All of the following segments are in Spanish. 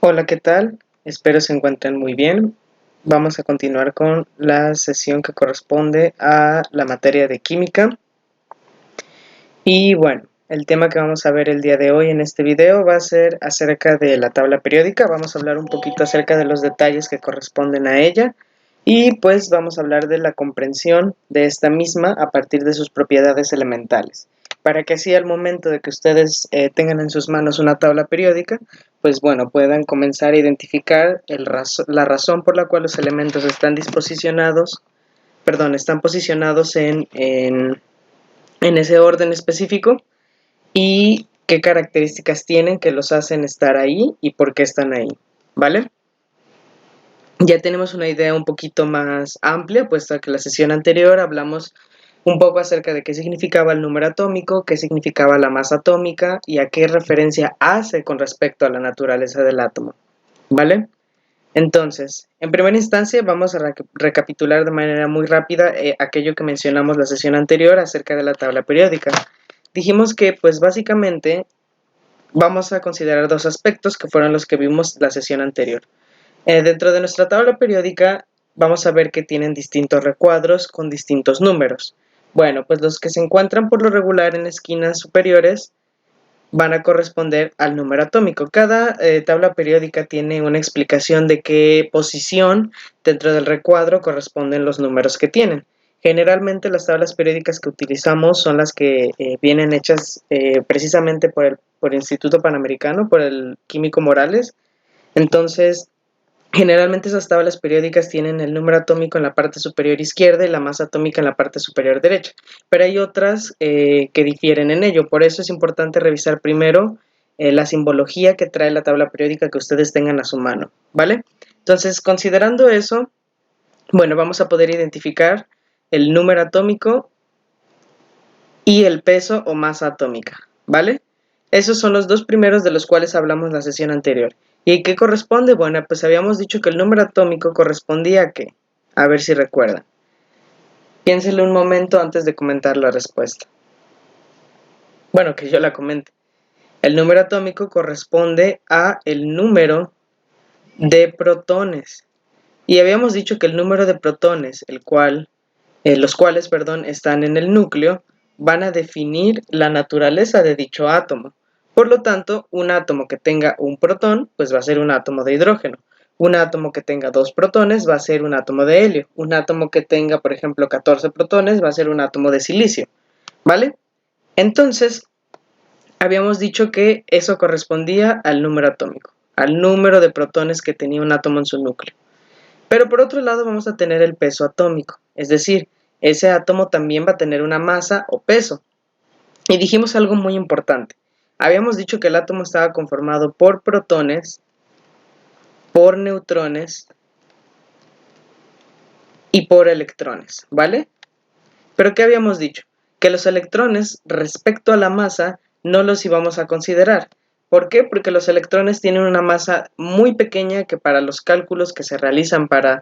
Hola, ¿qué tal? Espero se encuentren muy bien. Vamos a continuar con la sesión que corresponde a la materia de química. Y bueno, el tema que vamos a ver el día de hoy en este video va a ser acerca de la tabla periódica. Vamos a hablar un poquito acerca de los detalles que corresponden a ella. Y pues vamos a hablar de la comprensión de esta misma a partir de sus propiedades elementales, para que así al momento de que ustedes tengan en sus manos una tabla periódica, pues bueno, puedan comenzar a identificar la razón por la cual los elementos están están posicionados en ese orden específico y qué características tienen que los hacen estar ahí y por qué están ahí, ¿vale? Ya tenemos una idea un poquito más amplia, puesto que la sesión anterior hablamos un poco acerca de qué significaba el número atómico, qué significaba la masa atómica y a qué referencia hace con respecto a la naturaleza del átomo, ¿vale? Entonces, en primera instancia vamos a recapitular de manera muy rápida aquello que mencionamos la sesión anterior acerca de la tabla periódica. Dijimos que pues básicamente vamos a considerar dos aspectos que fueron los que vimos la sesión anterior. Dentro de nuestra tabla periódica vamos a ver que tienen distintos recuadros con distintos números. Bueno, pues los que se encuentran por lo regular en esquinas superiores van a corresponder al número atómico. Cada tabla periódica tiene una explicación de qué posición dentro del recuadro corresponden los números que tienen. Generalmente las tablas periódicas que utilizamos son las que vienen hechas precisamente por el Instituto Panamericano, por el químico Morales. Entonces, generalmente esas tablas periódicas tienen el número atómico en la parte superior izquierda y la masa atómica en la parte superior derecha, pero hay otras que difieren en ello. Por eso es importante revisar primero la simbología que trae la tabla periódica que ustedes tengan a su mano, ¿vale? Entonces, considerando eso, bueno, vamos a poder identificar el número atómico y el peso o masa atómica, ¿vale? Esos son los dos primeros de los cuales hablamos la sesión anterior. ¿Y qué corresponde? Bueno, pues habíamos dicho que el número atómico correspondía a ¿qué? A ver si recuerdan. Piénsenlo un momento antes de comentar la respuesta. Bueno, que yo la comente. El número atómico corresponde a el número de protones. Y habíamos dicho que el número de protones, los cuales están en el núcleo, van a definir la naturaleza de dicho átomo. Por lo tanto, un átomo que tenga un protón, pues va a ser un átomo de hidrógeno. Un átomo que tenga dos protones va a ser un átomo de helio. Un átomo que tenga, por ejemplo, 14 protones va a ser un átomo de silicio. ¿Vale? Entonces, habíamos dicho que eso correspondía al número atómico, al número de protones que tenía un átomo en su núcleo. Pero por otro lado vamos a tener el peso atómico, es decir, ese átomo también va a tener una masa o peso. Y dijimos algo muy importante. Habíamos dicho que el átomo estaba conformado por protones, por neutrones y por electrones, ¿vale? Pero ¿qué habíamos dicho? Que los electrones respecto a la masa no los íbamos a considerar. ¿Por qué? Porque los electrones tienen una masa muy pequeña que para los cálculos que se realizan para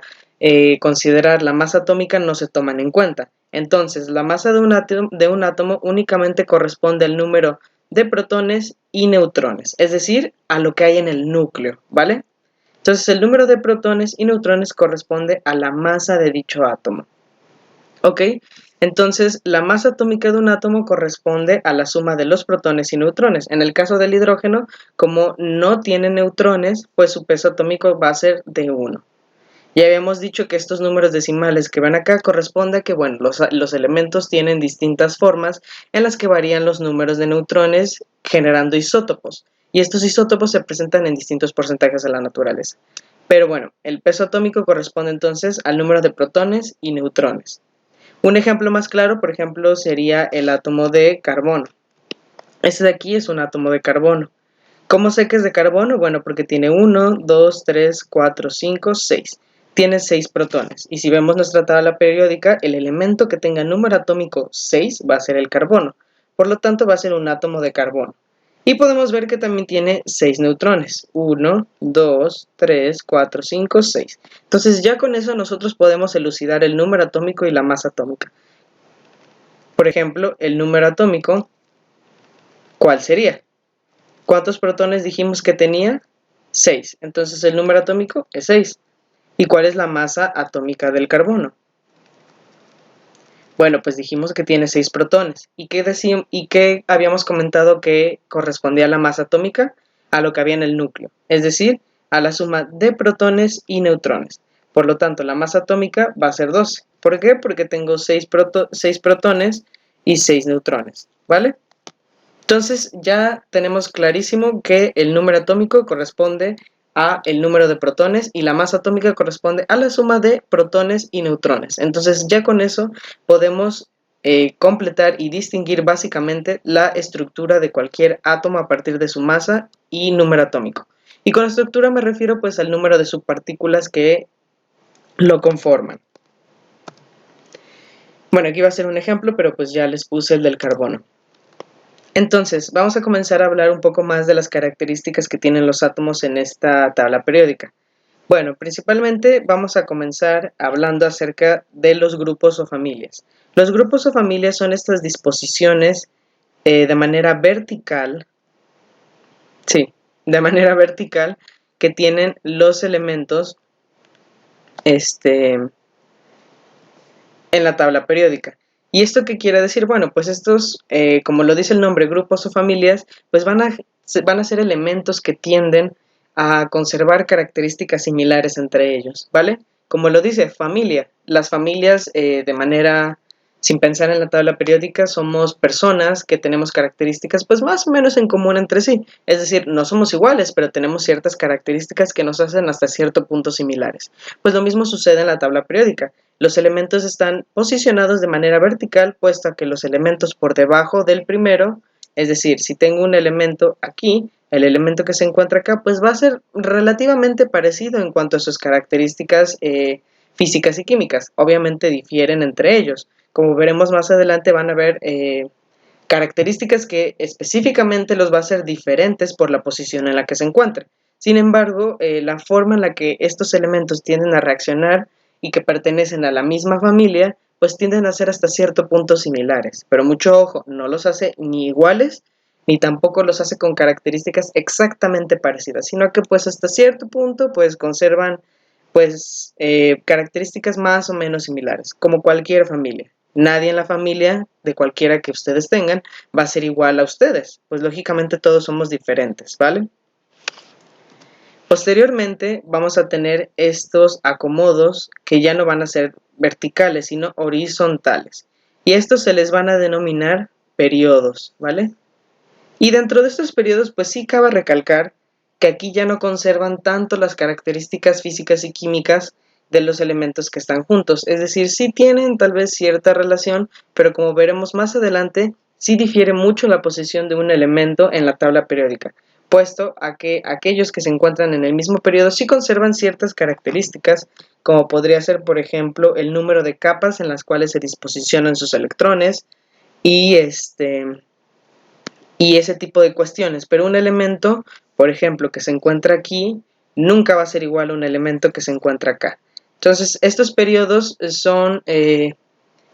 considerar la masa atómica no se toman en cuenta. Entonces, la masa de un átomo únicamente corresponde al número de protones y neutrones, es decir, a lo que hay en el núcleo, ¿vale? Entonces, el número de protones y neutrones corresponde a la masa de dicho átomo. ¿Ok? Entonces, la masa atómica de un átomo corresponde a la suma de los protones y neutrones. En el caso del hidrógeno, como no tiene neutrones, pues su peso atómico va a ser de 1. Ya habíamos dicho que estos números decimales que ven acá corresponden a que, bueno, los elementos tienen distintas formas en las que varían los números de neutrones generando isótopos. Y estos isótopos se presentan en distintos porcentajes de la naturaleza. Pero bueno, el peso atómico corresponde entonces al número de protones y neutrones. Un ejemplo más claro, por ejemplo, sería el átomo de carbono. Este de aquí es un átomo de carbono. ¿Cómo sé que es de carbono? Bueno, porque tiene 1, 2, 3, 4, 5, 6. Tiene 6 protones. Y si vemos nuestra tabla periódica, el elemento que tenga número atómico 6 va a ser el carbono. Por lo tanto, va a ser un átomo de carbono. Y podemos ver que también tiene 6 neutrones. 1, 2, 3, 4, 5, 6. Entonces ya con eso nosotros podemos elucidar el número atómico y la masa atómica. Por ejemplo, el número atómico, ¿cuál sería? ¿Cuántos protones dijimos que tenía? 6. Entonces el número atómico es 6. ¿Y cuál es la masa atómica del carbono? Bueno, pues dijimos que tiene 6 protones. ¿Y qué habíamos comentado que correspondía a la masa atómica? A lo que había en el núcleo, es decir, a la suma de protones y neutrones. Por lo tanto, la masa atómica va a ser 12. ¿Por qué? Porque tengo 6 protones y 6 neutrones, ¿vale? Entonces ya tenemos clarísimo que el número atómico corresponde a el número de protones y la masa atómica corresponde a la suma de protones y neutrones. Entonces ya con eso podemos completar y distinguir básicamente la estructura de cualquier átomo a partir de su masa y número atómico. Y con estructura me refiero pues al número de subpartículas que lo conforman. Bueno, aquí va a ser un ejemplo, pero pues ya les puse el del carbono. Entonces, vamos a comenzar a hablar un poco más de las características que tienen los átomos en esta tabla periódica. Bueno, principalmente vamos a comenzar hablando acerca de los grupos o familias. Los grupos o familias son estas disposiciones de manera vertical, sí, de manera vertical, que tienen los elementos en la tabla periódica. ¿Y esto qué quiere decir? Bueno, pues estos, como lo dice el nombre, grupos o familias, pues van a ser elementos que tienden a conservar características similares entre ellos, ¿vale? Como lo dice, familia. Las familias, de manera, sin pensar en la tabla periódica, somos personas que tenemos características pues más o menos en común entre sí. Es decir, no somos iguales, pero tenemos ciertas características que nos hacen hasta cierto punto similares. Pues lo mismo sucede en la tabla periódica. Los elementos están posicionados de manera vertical, puesto que los elementos por debajo del primero, es decir, si tengo un elemento aquí, el elemento que se encuentra acá, pues va a ser relativamente parecido en cuanto a sus características físicas y químicas. Obviamente difieren entre ellos. Como veremos más adelante, van a haber características que específicamente los va a hacer diferentes por la posición en la que se encuentren. Sin embargo, la forma en la que estos elementos tienden a reaccionar y que pertenecen a la misma familia, pues tienden a ser hasta cierto punto similares. Pero mucho ojo, no los hace ni iguales, ni tampoco los hace con características exactamente parecidas, sino que pues hasta cierto punto pues conservan pues características más o menos similares, como cualquier familia. Nadie en la familia de cualquiera que ustedes tengan va a ser igual a ustedes, pues lógicamente todos somos diferentes, ¿vale? Posteriormente vamos a tener estos acomodos que ya no van a ser verticales, sino horizontales. Y estos se les van a denominar periodos, ¿vale? Y dentro de estos periodos, pues sí cabe recalcar que aquí ya no conservan tanto las características físicas y químicas de los elementos que están juntos. Es decir, sí tienen tal vez cierta relación, pero como veremos más adelante, sí difiere mucho la posición de un elemento en la tabla periódica, puesto a que aquellos que se encuentran en el mismo periodo sí conservan ciertas características, como podría ser, por ejemplo, el número de capas en las cuales se disposicionan sus electrones y y ese tipo de cuestiones, pero un elemento, por ejemplo, que se encuentra aquí, nunca va a ser igual a un elemento que se encuentra acá. Entonces, estos periodos son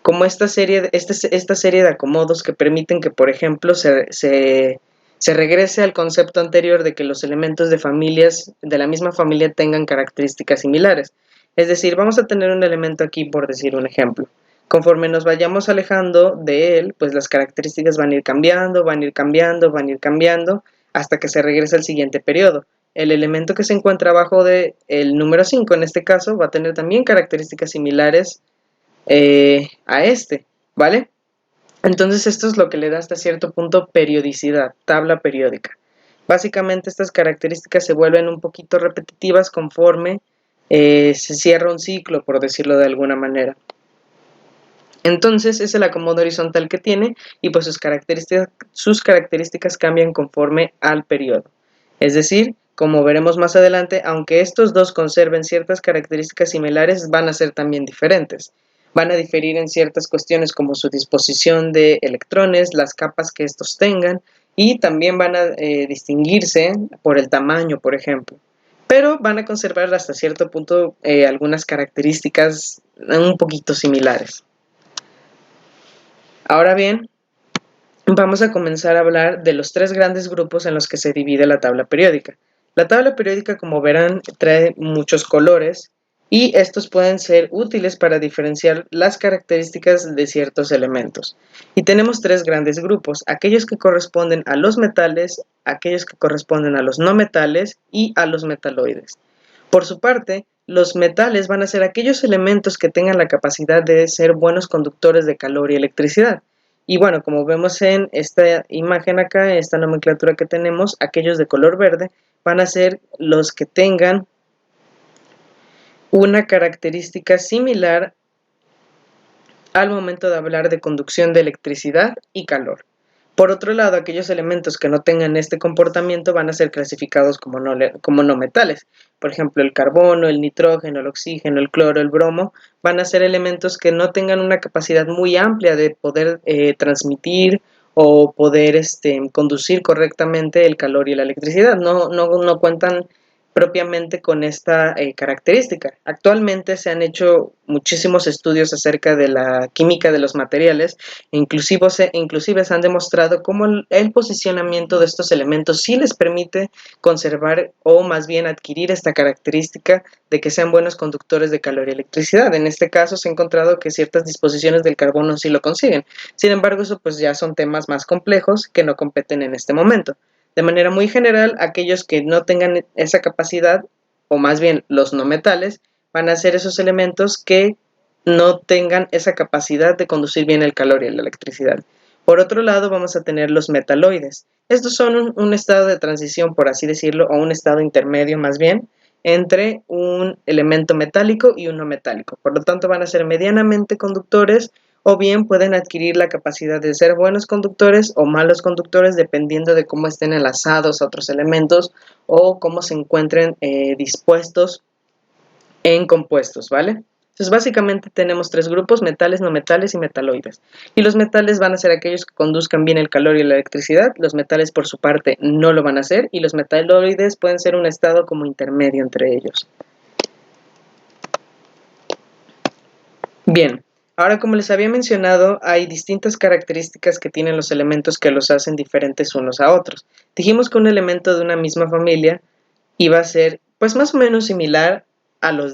como esta serie de acomodos que permiten que, por ejemplo, se regrese al concepto anterior de que los elementos de familias de la misma familia tengan características similares. Es decir, vamos a tener un elemento aquí, por decir un ejemplo. Conforme nos vayamos alejando de él, pues las características van a ir cambiando, van a ir cambiando, van a ir cambiando, hasta que se regrese al siguiente periodo. El elemento que se encuentra abajo del número 5, en este caso, va a tener también características similares a este, ¿vale? Entonces esto es lo que le da hasta cierto punto periodicidad, tabla periódica. Básicamente estas características se vuelven un poquito repetitivas conforme se cierra un ciclo, por decirlo de alguna manera. Entonces es el acomodo horizontal que tiene y pues sus características cambian conforme al periodo. Es decir, como veremos más adelante, aunque estos dos conserven ciertas características similares, van a ser también diferentes. Van a diferir en ciertas cuestiones como su disposición de electrones, las capas que estos tengan y también van a distinguirse por el tamaño, por ejemplo. Pero van a conservar hasta cierto punto algunas características un poquito similares. Ahora bien, vamos a comenzar a hablar de los tres grandes grupos en los que se divide la tabla periódica. La tabla periódica, como verán, trae muchos colores y estos pueden ser útiles para diferenciar las características de ciertos elementos. Y tenemos tres grandes grupos: aquellos que corresponden a los metales, aquellos que corresponden a los no metales y a los metaloides. Por su parte, los metales van a ser aquellos elementos que tengan la capacidad de ser buenos conductores de calor y electricidad. Y bueno, como vemos en esta imagen acá, esta nomenclatura que tenemos, aquellos de color verde van a ser los que tengan una característica similar al momento de hablar de conducción de electricidad y calor. Por otro lado, aquellos elementos que no tengan este comportamiento van a ser clasificados como no metales. Por ejemplo, el carbono, el nitrógeno, el oxígeno, el cloro, el bromo, van a ser elementos que no tengan una capacidad muy amplia de poder transmitir o poder conducir correctamente el calor y la electricidad. No cuentan propiamente con esta característica. Actualmente se han hecho muchísimos estudios acerca de la química de los materiales, inclusive se han demostrado cómo el posicionamiento de estos elementos sí les permite conservar o más bien adquirir esta característica de que sean buenos conductores de calor y electricidad. En este caso se ha encontrado que ciertas disposiciones del carbono sí lo consiguen. Sin embargo, eso pues ya son temas más complejos que no competen en este momento. De manera muy general, aquellos que no tengan esa capacidad, o más bien los no metales, van a ser esos elementos que no tengan esa capacidad de conducir bien el calor y la electricidad. Por otro lado, vamos a tener los metaloides. Estos son un estado de transición, por así decirlo, o un estado intermedio más bien, entre un elemento metálico y un no metálico. Por lo tanto, van a ser medianamente conductores, o bien pueden adquirir la capacidad de ser buenos conductores o malos conductores dependiendo de cómo estén enlazados a otros elementos o cómo se encuentren dispuestos en compuestos, ¿vale? Entonces básicamente tenemos tres grupos: metales, no metales y metaloides. Y los metales van a ser aquellos que conduzcan bien el calor y la electricidad. Los metales por su parte no lo van a hacer, y los metaloides pueden ser un estado como intermedio entre ellos. Bien, ahora, como les había mencionado, hay distintas características que tienen los elementos que los hacen diferentes unos a otros. Dijimos que un elemento de una misma familia iba a ser pues más o menos similar a los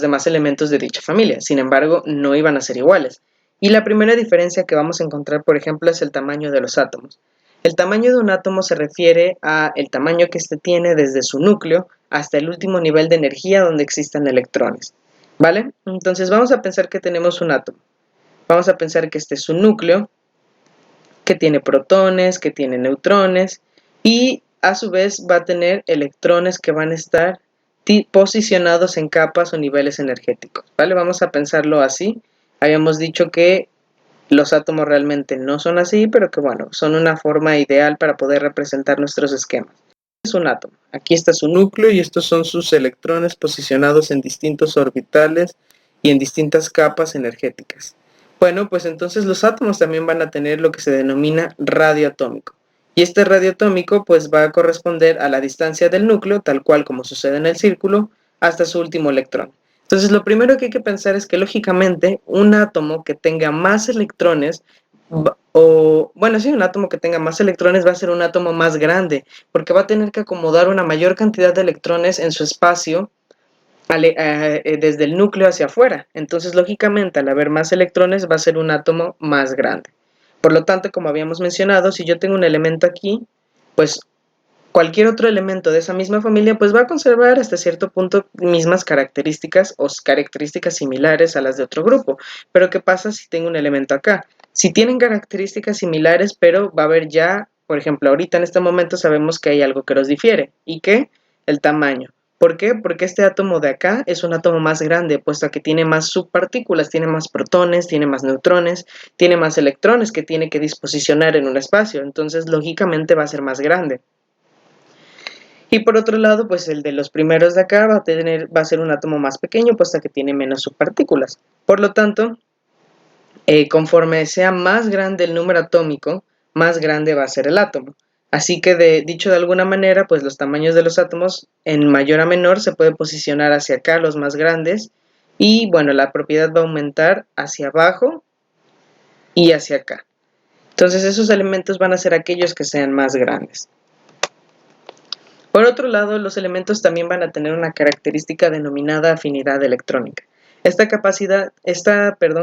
demás elementos de dicha familia. Sin embargo, no iban a ser iguales. Y la primera diferencia que vamos a encontrar, por ejemplo, es el tamaño de los átomos. El tamaño de un átomo se refiere a el tamaño que éste tiene desde su núcleo hasta el último nivel de energía donde existan electrones, ¿vale? Entonces vamos a pensar que tenemos un átomo. Vamos a pensar que este es su núcleo, que tiene protones, que tiene neutrones, y a su vez va a tener electrones que van a estar posicionados en capas o niveles energéticos, ¿vale? Vamos a pensarlo así. Habíamos dicho que los átomos realmente no son así, pero que bueno, son una forma ideal para poder representar nuestros esquemas. Es un átomo. Aquí está su núcleo y estos son sus electrones posicionados en distintos orbitales y en distintas capas energéticas. Bueno, pues entonces los átomos también van a tener lo que se denomina radio atómico. Y este radio atómico pues va a corresponder a la distancia del núcleo, tal cual como sucede en el círculo, hasta su último electrón. Entonces lo primero que hay que pensar es que lógicamente un átomo que tenga más electrones, un átomo que tenga más electrones va a ser un átomo más grande, porque va a tener que acomodar una mayor cantidad de electrones en su espacio desde el núcleo hacia afuera. Entonces, lógicamente, al haber más electrones va a ser un átomo más grande. Por lo tanto, como habíamos mencionado, si yo tengo un elemento aquí, pues cualquier otro elemento de esa misma familia pues va a conservar hasta cierto punto mismas características o características similares a las de otro grupo. Pero ¿qué pasa si tengo un elemento acá? Si tienen características similares, pero va a haber ya, por ejemplo, ahorita en este momento sabemos que hay algo que los difiere. ¿Y qué? El tamaño. ¿Por qué? Porque este átomo de acá es un átomo más grande, puesto a que tiene más subpartículas, tiene más protones, tiene más neutrones, tiene más electrones que tiene que disposicionar en un espacio. Entonces, lógicamente va a ser más grande. Y por otro lado, pues el de los primeros de acá va a ser un átomo más pequeño, puesto que tiene menos subpartículas. Por lo tanto, conforme sea más grande el número atómico, más grande va a ser el átomo. Así que dicho de alguna manera, pues los tamaños de los átomos en mayor a menor se puede posicionar hacia acá los más grandes, y bueno, la propiedad va a aumentar hacia abajo y hacia acá. Entonces esos elementos van a ser aquellos que sean más grandes. Por otro lado, los elementos también van a tener una característica denominada afinidad electrónica.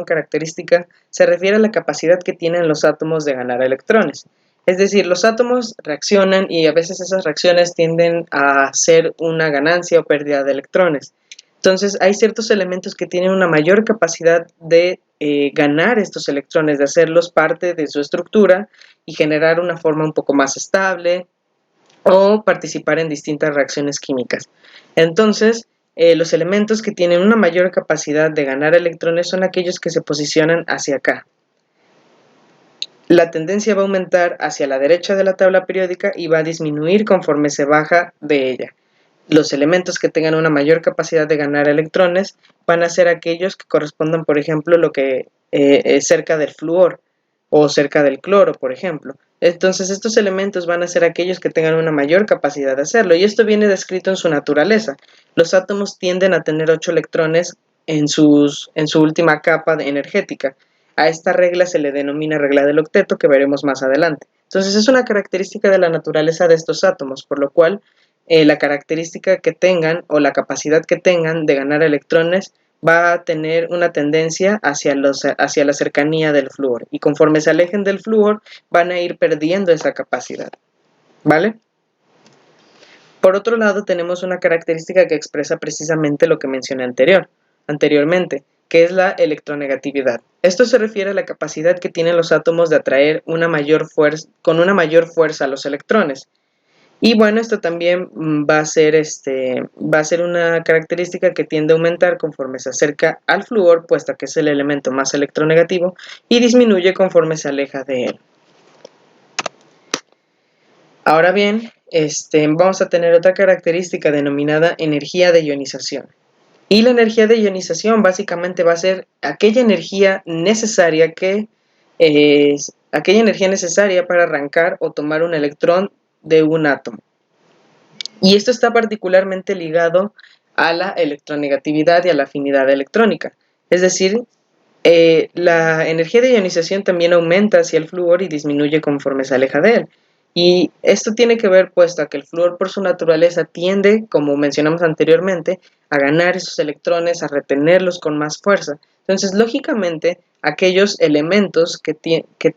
Característica se refiere a la capacidad que tienen los átomos de ganar electrones. Es decir, los átomos reaccionan y a veces esas reacciones tienden a hacer una ganancia o pérdida de electrones. Entonces, hay ciertos elementos que tienen una mayor capacidad de ganar estos electrones, de hacerlos parte de su estructura y generar una forma un poco más estable, o participar en distintas reacciones químicas. Entonces, los elementos que tienen una mayor capacidad de ganar electrones son aquellos que se posicionan hacia acá. La tendencia va a aumentar hacia la derecha de la tabla periódica y va a disminuir conforme se baja de ella. Los elementos que tengan una mayor capacidad de ganar electrones van a ser aquellos que correspondan, por ejemplo, lo que es cerca del flúor o cerca del cloro, por ejemplo. Entonces, estos elementos van a ser aquellos que tengan una mayor capacidad de hacerlo, y esto viene descrito en su naturaleza. Los átomos tienden a tener 8 electrones en su última capa energética. A esta regla se le denomina regla del octeto, que veremos más adelante. Entonces, es una característica de la naturaleza de estos átomos, por lo cual la característica que tengan o la capacidad que tengan de ganar electrones va a tener una tendencia hacia la cercanía del flúor, y conforme se alejen del flúor van a ir perdiendo esa capacidad, ¿vale? Por otro lado, tenemos una característica que expresa precisamente lo que mencioné anteriormente, que es la electronegatividad. Esto se refiere a la capacidad que tienen los átomos de atraer con una mayor fuerza a los electrones. Y bueno, esto también va a ser una característica que tiende a aumentar conforme se acerca al flúor, puesto que es el elemento más electronegativo, y disminuye conforme se aleja de él. Ahora bien, vamos a tener otra característica denominada energía de ionización. Y la energía de ionización básicamente va a ser aquella energía necesaria para arrancar o tomar un electrón de un átomo. Y esto está particularmente ligado a la electronegatividad y a la afinidad electrónica. Es decir, la energía de ionización también aumenta hacia el flúor y disminuye conforme se aleja de él. Y esto tiene que ver, puesto a que el flúor por su naturaleza tiende, como mencionamos anteriormente, a ganar esos electrones, a retenerlos con más fuerza. Entonces, lógicamente, aquellos elementos que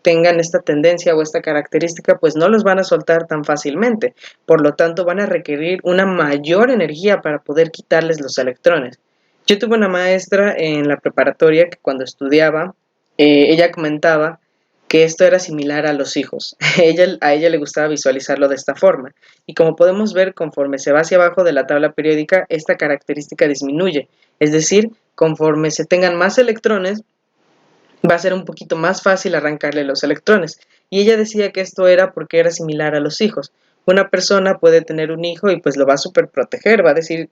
tengan esta tendencia o esta característica, pues no los van a soltar tan fácilmente. Por lo tanto, van a requerir una mayor energía para poder quitarles los electrones. Yo tuve una maestra en la preparatoria que cuando estudiaba, ella comentaba que esto era similar a los hijos. A ella le gustaba visualizarlo de esta forma. Y como podemos ver, conforme se va hacia abajo de la tabla periódica, esta característica disminuye. Es decir, conforme se tengan más electrones, va a ser un poquito más fácil arrancarle los electrones. Y ella decía que esto era porque era similar a los hijos. Una persona puede tener un hijo y pues lo va a súper proteger, va a decir: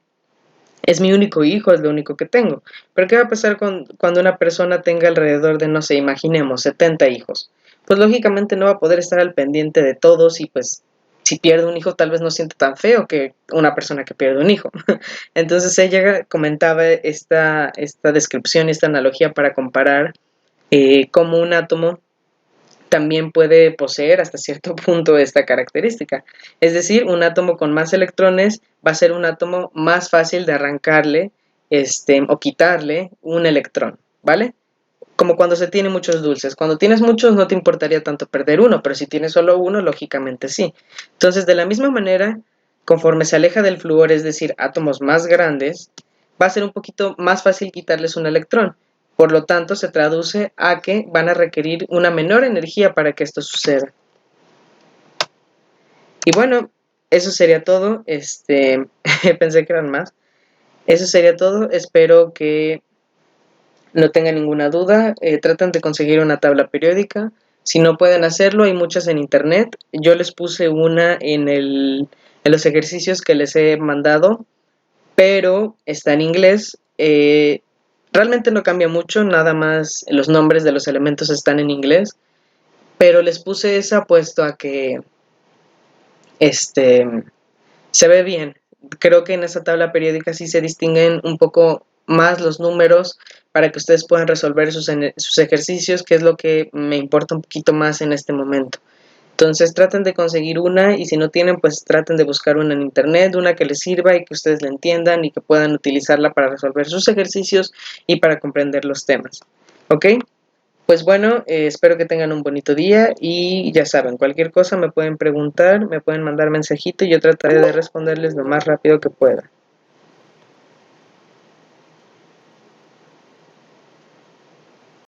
es mi único hijo, es lo único que tengo. Pero ¿qué va a pasar cuando una persona tenga alrededor de, no sé, imaginemos, 70 hijos? Pues lógicamente no va a poder estar al pendiente de todos, y pues si pierde un hijo tal vez no siente tan feo que una persona que pierde un hijo. Entonces ella comentaba esta descripción, esta analogía para comparar cómo un átomo también puede poseer hasta cierto punto esta característica. Es decir, un átomo con más electrones va a ser un átomo más fácil de arrancarle o quitarle un electrón, ¿vale? Como cuando se tiene muchos dulces. Cuando tienes muchos no te importaría tanto perder uno, pero si tienes solo uno, lógicamente sí. Entonces, de la misma manera, conforme se aleja del flúor, es decir, átomos más grandes, va a ser un poquito más fácil quitarles un electrón. Por lo tanto, se traduce a que van a requerir una menor energía para que esto suceda. Y bueno, eso sería todo. Pensé que eran más. Eso sería todo. Espero que no tengan ninguna duda. Traten de conseguir una tabla periódica. Si no pueden hacerlo, hay muchas en internet. Yo les puse una en los ejercicios que les he mandado, pero está en inglés. Realmente no cambia mucho, nada más los nombres de los elementos están en inglés, pero les puse esa puesto a que se ve bien. Creo que en esa tabla periódica sí se distinguen un poco más los números para que ustedes puedan resolver sus ejercicios, que es lo que me importa un poquito más en este momento. Entonces traten de conseguir una y si no tienen, pues traten de buscar una en internet, una que les sirva y que ustedes la entiendan y que puedan utilizarla para resolver sus ejercicios y para comprender los temas. ¿Ok? Pues bueno, espero que tengan un bonito día y ya saben, cualquier cosa me pueden preguntar, me pueden mandar mensajito y yo trataré de responderles lo más rápido que pueda.